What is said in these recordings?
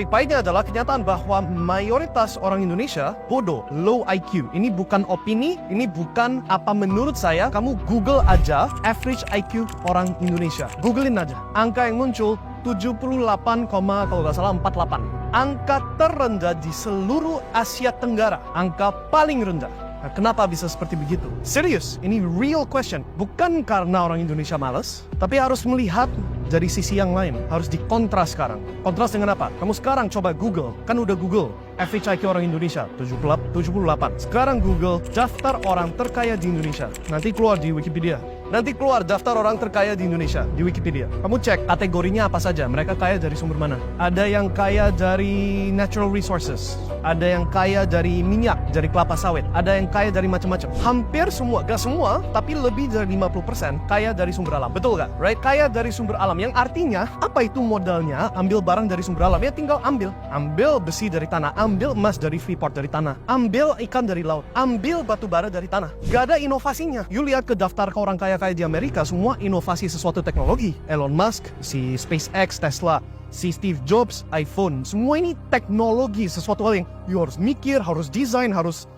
Tapi pahitnya adalah kenyataan bahwa mayoritas orang Indonesia bodoh, low IQ. Ini bukan opini, ini bukan apa menurut saya. Kamu Google aja average IQ orang Indonesia. Googlein aja. Angka yang muncul 78, kalau nggak salah 48. Angka terendah di seluruh Asia Tenggara. Angka paling rendah. Nah, kenapa bisa seperti begitu? Serius, ini real question. Bukan karena orang Indonesia malas, tapi harus melihat dari sisi yang lain. Harus dikontras sekarang. Kontras dengan apa? Kamu sekarang coba Google. Kan udah Google. Average IQ orang Indonesia 78. Sekarang Google daftar orang terkaya di Indonesia. Nanti keluar di Wikipedia. Nanti keluar daftar orang terkaya di Indonesia di Wikipedia. Kamu cek kategorinya apa saja. Mereka kaya dari sumber mana? Ada yang kaya dari natural resources. Ada yang kaya dari minyak, dari kelapa sawit. Ada yang kaya dari macam-macam. Hampir semua, gak semua, tapi lebih dari 50% kaya dari sumber alam. Betul gak? Right? Kaya dari sumber alam. Yang artinya, apa itu modalnya? Ambil barang dari sumber alam. Ya tinggal ambil. Ambil besi dari tanah. Ambil emas dari Freeport dari tanah. Ambil ikan dari laut. Ambil batu bara dari tanah. Gak ada inovasinya. You lihat ke daftar ke orang kaya di Amerika, semua inovasi sesuatu teknologi. Elon Musk, si SpaceX, Tesla, si Steve Jobs, iPhone. Semua ini teknologi, sesuatu hal yang you harus mikir, harus desain, harus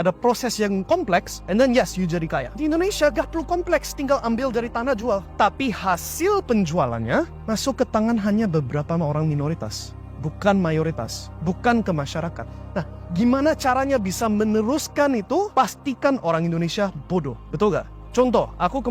ada proses yang kompleks, and then yes, you jadi kaya. Di Indonesia gak perlu kompleks, tinggal ambil dari tanah jual. Tapi hasil penjualannya masuk ke tangan hanya beberapa orang minoritas. Bukan mayoritas, bukan ke masyarakat. Nah, gimana caranya bisa meneruskan itu? Pastikan orang Indonesia bodoh, betul gak? Contoh, bukan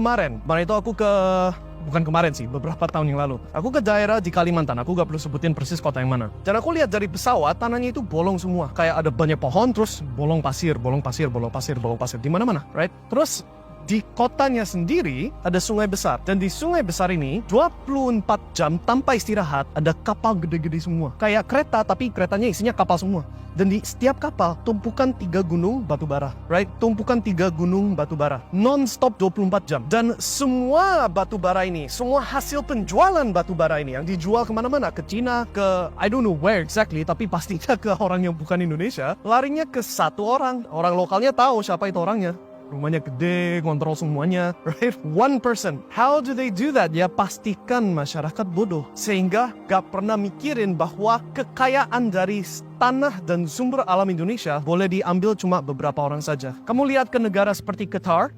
kemarin sih, beberapa tahun yang lalu. Aku ke daerah di Kalimantan, aku gak perlu sebutin persis kota yang mana. Dan aku lihat dari pesawat, tanahnya itu bolong semua. Kayak ada banyak pohon, terus bolong pasir. Di mana-mana, right? Terus di kotanya sendiri ada sungai besar. Dan di sungai besar ini 24 jam tanpa istirahat ada kapal gede-gede semua. Kayak kereta tapi keretanya isinya kapal semua. Dan di setiap kapal tumpukan 3 gunung batu bara. Right? Tumpukan 3 gunung batu bara. Non-stop 24 jam. Dan semua batu bara ini, semua hasil penjualan batu bara ini yang dijual kemana-mana. Ke Cina, ke I don't know where exactly, tapi pastinya ke orang yang bukan Indonesia. Larinya ke satu orang. Orang lokalnya tahu siapa itu orangnya. Rumahnya gede, kontrol semuanya, right? One person. How do they do that? Ya pastikan masyarakat bodoh. Sehingga gak pernah mikirin bahwa kekayaan dari tanah dan sumber alam Indonesia boleh diambil cuma beberapa orang saja. Kamu lihat ke negara seperti Qatar,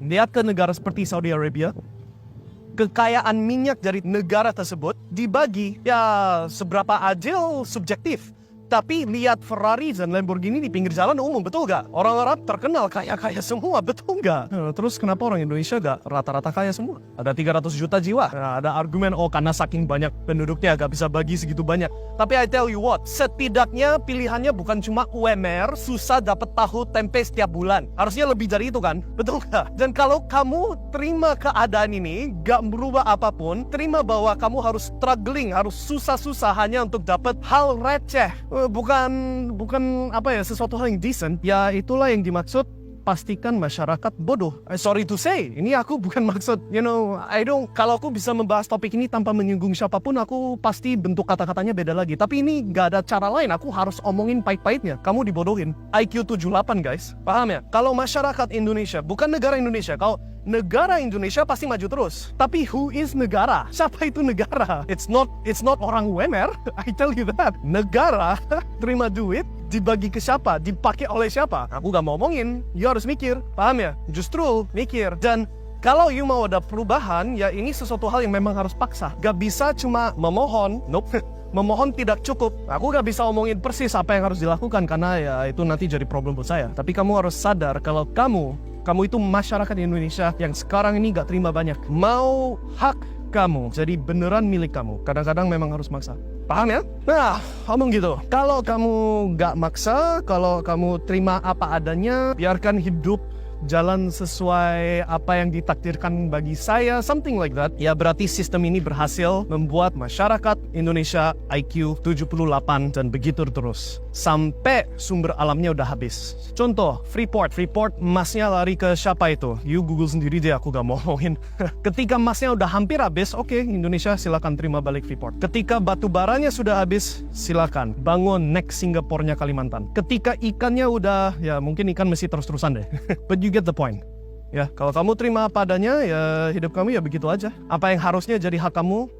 lihat ke negara seperti Saudi Arabia, kekayaan minyak dari negara tersebut dibagi, ya seberapa adil subjektif. Tapi lihat Ferrari dan Lamborghini di pinggir jalan umum, betul gak? Orang Arab terkenal kaya-kaya semua, betul gak? Terus kenapa orang Indonesia gak rata-rata kaya semua? Ada 300 juta jiwa. Nah, ada argumen, karena saking banyak penduduknya gak bisa bagi segitu banyak. Tapi I tell you what, setidaknya pilihannya bukan cuma UMR, susah dapat tahu tempe setiap bulan. Harusnya lebih dari itu kan? Betul gak? Dan kalau kamu terima keadaan ini, gak berubah apapun, terima bahwa kamu harus struggling, harus susah-susah hanya untuk dapat hal receh. Bukan sesuatu hal yang decent. Ya itulah yang dimaksud pastikan masyarakat bodoh. Sorry to say, ini aku bukan maksud, kalau aku bisa membahas topik ini tanpa menyinggung siapapun, aku pasti bentuk kata-katanya beda lagi. Tapi ini gak ada cara lain, aku harus omongin pahit-pahitnya. Kamu dibodohin. IQ 78 guys, paham ya? Kalau masyarakat Indonesia, bukan negara Indonesia, kalau negara Indonesia pasti maju terus. Tapi who is negara? Siapa itu negara? It's not orang UMR. I tell you that. Negara terima duit dibagi ke siapa? Dipakai oleh siapa? Aku gak mau ngomongin. You harus mikir. Paham ya? Justru mikir. Dan kalau you mau ada perubahan, ya ini sesuatu hal yang memang harus paksa. Gak bisa cuma memohon. Nope. Memohon tidak cukup. Aku gak bisa omongin persis apa yang harus dilakukan karena ya itu nanti jadi problem buat saya. Tapi kamu harus sadar kalau kamu itu masyarakat Indonesia yang sekarang ini gak terima banyak. Mau hak kamu jadi beneran milik kamu. Kadang-kadang memang harus maksa. Paham ya? Nah, ngomong gitu. Kalau kamu gak maksa, kalau kamu terima apa adanya, biarkan hidup jalan sesuai apa yang ditakdirkan bagi saya, something like that, ya berarti sistem ini berhasil membuat masyarakat Indonesia IQ 78 dan begitu terus sampai sumber alamnya udah habis. Contoh, Freeport emasnya lari ke siapa itu? You Google sendiri deh, aku gak mau ngomongin. Ketika emasnya udah hampir habis, oke, Indonesia silakan terima balik Freeport. Ketika batu baranya sudah habis, silakan bangun next Singapore-nya Kalimantan. Ketika ikannya udah, ya mungkin ikan masih terus-terusan deh. But you get the point. Ya, kalau kamu terima apa adanya, ya hidup kamu ya begitu aja. Apa yang harusnya jadi hak kamu,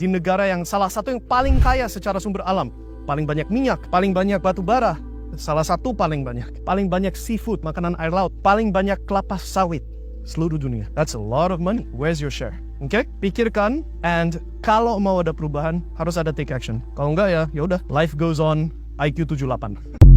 di negara yang salah satu yang paling kaya secara sumber alam. Paling banyak minyak, paling banyak batu bara, salah satu paling banyak seafood, makanan air laut, paling banyak kelapa sawit seluruh dunia. That's a lot of money. Where's your share? Oke, pikirkan, and kalau mau ada perubahan harus ada take action. Kalau enggak ya udah, life goes on. IQ 78.